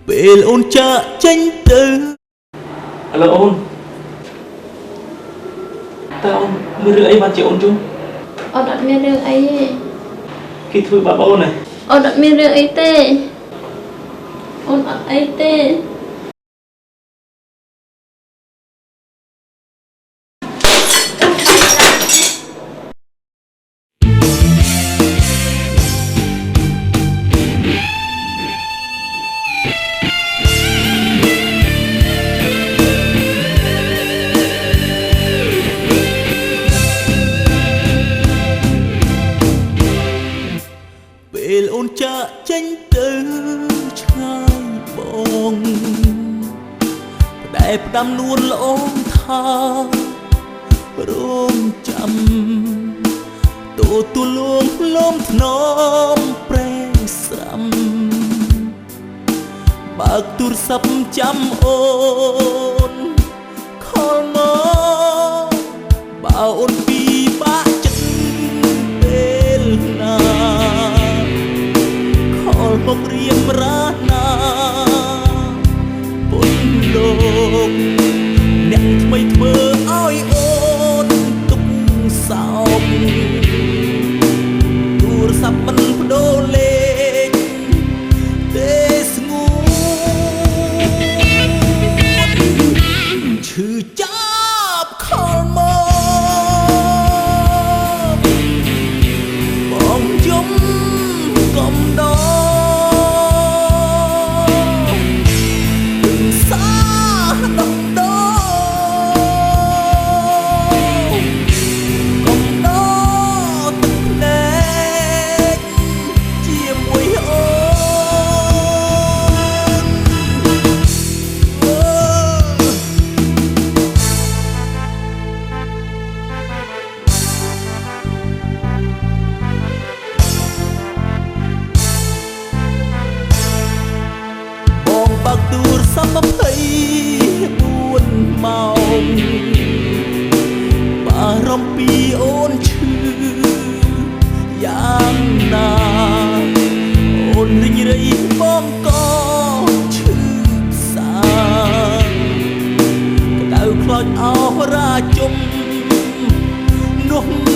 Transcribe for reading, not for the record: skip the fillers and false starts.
ពេលអូនចាក់ចេញទៅឥឡូវអូនតើអូនមានរឿងអីបានជាអូនជុំអូនអត់មានរឿងអីទេគេធ្វើបាបអូនហ៎អូនអត់មានរឿងអីទេអូនអត់អីទេពេលអូនចាក់ចេញទៅឆ្ងាយបងផ្ដែផ្ដាំនួនល្អថារងចាំទូលងលំធ្នមប្រេងស្រាំបើកទូរស័ព្ទចាំអូនខលមកបើអូនពីបាក់ចិត្តពេលណាមករៀបរាណាពុនលោកអ្នកថ្មីធ្វើឲ្យអូនទុកសោកទូរស័ព្ទមិនបដូរលេខទេស្ងួនឈឺចាប់ខលមកបងយំកំដរទូរស័ព្ទ24 ម៉ោងបារម្ភពីអូនឈឺយ៉ាងណាអូនរីងរៃបងក៏ឈឺសាក្តៅខ្លោចអោរាជុំនោះ